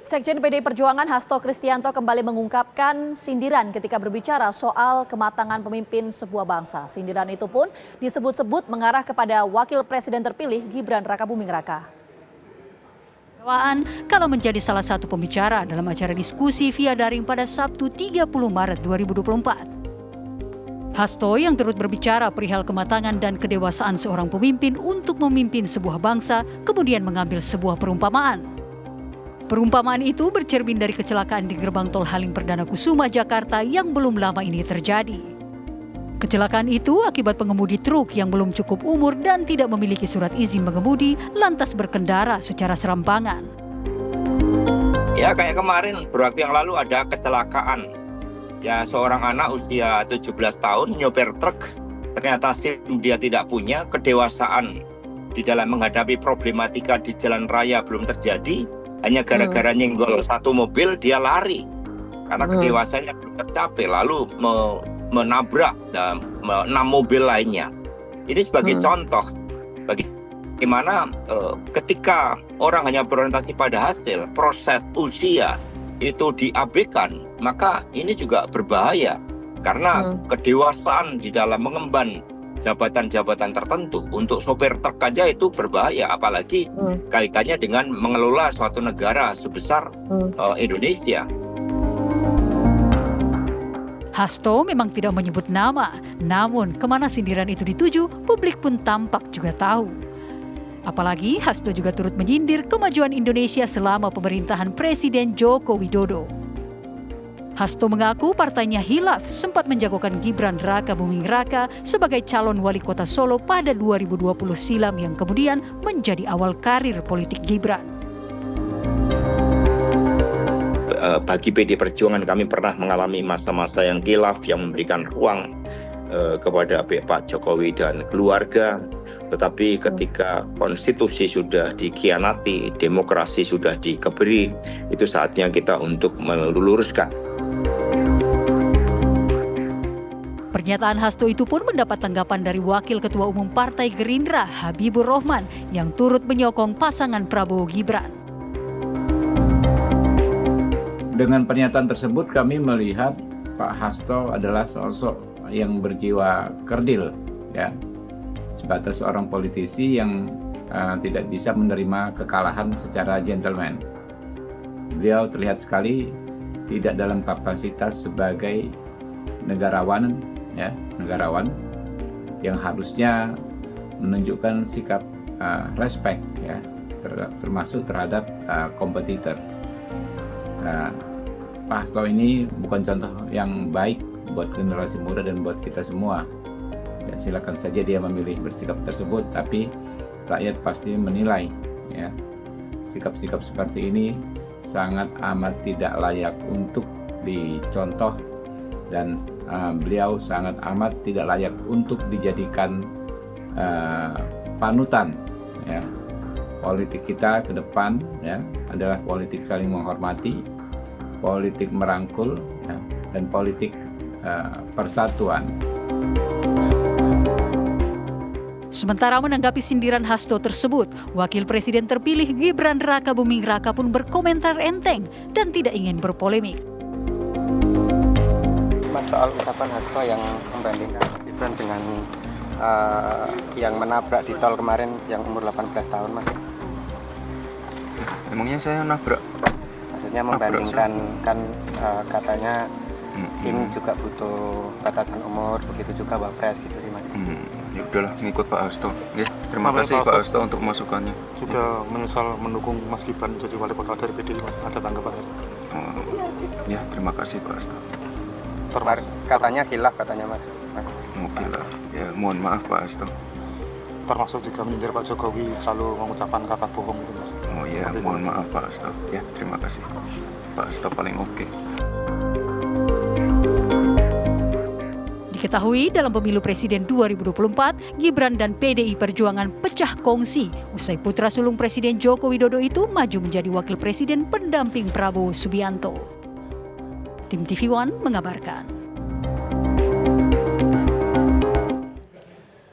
Sekjen PDI Perjuangan Hasto Kristianto kembali mengungkapkan sindiran ketika berbicara soal kematangan pemimpin sebuah bangsa. Sindiran itu pun disebut-sebut mengarah kepada Wakil Presiden terpilih Gibran Rakabuming Raka. Kalau menjadi salah satu pembicara dalam acara diskusi via daring pada Sabtu 30 Maret 2024. Hasto yang turut berbicara perihal kematangan dan kedewasaan seorang pemimpin untuk memimpin sebuah bangsa kemudian mengambil sebuah perumpamaan. Perumpamaan itu bercermin dari kecelakaan di gerbang tol Halim Perdana Kusuma, Jakarta yang belum lama ini terjadi. Kecelakaan itu akibat pengemudi truk yang belum cukup umur dan tidak memiliki surat izin mengemudi lantas berkendara secara serampangan. Ya kayak kemarin beberapa waktu yang lalu ada kecelakaan. Ya seorang anak usia 17 tahun nyopir truk, ternyata dia tidak punya kedewasaan di dalam menghadapi problematika di jalan raya belum terjadi. Hanya gara-gara nyenggol satu mobil dia lari karena kedewasannya belum tercapai, lalu menabrak 6 mobil lainnya. Ini sebagai contoh bagaimana ketika orang hanya berorientasi pada hasil, proses usia itu diabaikan, maka ini juga berbahaya karena kedewasaan di dalam mengemban jabatan-jabatan tertentu untuk sopir truk aja itu berbahaya, apalagi kaitannya dengan mengelola suatu negara sebesar Indonesia. Hasto memang tidak menyebut nama, namun kemana sindiran itu dituju, publik pun tampak juga tahu. Apalagi Hasto juga turut menyindir kemajuan Indonesia selama pemerintahan Presiden Joko Widodo. Hasto mengaku partainya hilaf sempat menjagokan Gibran Rakabuming Raka sebagai calon wali kota Solo pada 2020 silam yang kemudian menjadi awal karir politik Gibran. Bagi PDI Perjuangan kami pernah mengalami masa-masa yang khilaf yang memberikan ruang kepada Pak Jokowi dan keluarga. Tetapi ketika konstitusi sudah dikhianati, demokrasi sudah dikebiri, itu saatnya kita untuk meluruskan. Pernyataan Hasto itu pun mendapat tanggapan dari Wakil Ketua Umum Partai Gerindra Habibur Rohman yang turut menyokong pasangan Prabowo Gibran. Dengan pernyataan tersebut kami melihat Pak Hasto adalah sosok yang berjiwa kerdil, ya, sebatas seorang politisi yang tidak bisa menerima kekalahan secara gentleman. Beliau terlihat sekali tidak dalam kapasitas sebagai negarawan yang harusnya menunjukkan sikap respect, ya, termasuk terhadap kompetitor. Pak Hasto ini bukan contoh yang baik buat generasi muda dan buat kita semua. Ya, silakan saja dia memilih bersikap tersebut, tapi rakyat pasti menilai, ya, sikap-sikap seperti ini sangat amat tidak layak untuk dicontoh dan beliau sangat amat tidak layak untuk dijadikan panutan, ya. Politik kita ke depan, ya, adalah politik saling menghormati, politik merangkul, ya, dan politik persatuan. Sementara menanggapi sindiran Hasto tersebut, Wakil Presiden terpilih Gibran Rakabuming Raka pun berkomentar enteng dan tidak ingin berpolemik. Mas, soal ucapan Hasto yang membandingkan Gibran dengan yang menabrak di tol kemarin yang umur 18 tahun, Mas. Emangnya saya nabrak? Maksudnya membandingkan kan katanya SIM juga butuh batasan umur, begitu juga Wapres gitu sih, Mas. Ya udahlah, ngikut Pak Hasto. Ya, terima kasih Pak Hasto untuk masukannya. Sudah menyesal mendukung Mas Gibran jadi wali kota dari PDI, Mas. Ada tanggapannya? Ya, terima kasih Pak Hasto. Katanya khilaf katanya, Mas. Khilaf. Ya, mohon maaf Pak Hasto. Termasuk juga menyindir Pak Jokowi selalu mengucapkan kata bohong gitu, Mas. Oh ya, mohon maaf Pak Hasto. Ya, terima kasih. Pak Hasto paling oke. Diketahui dalam pemilu presiden 2024, Gibran dan PDI Perjuangan pecah kongsi usai putra sulung Presiden Joko Widodo itu maju menjadi wakil presiden pendamping Prabowo Subianto. Tim TV One mengabarkan.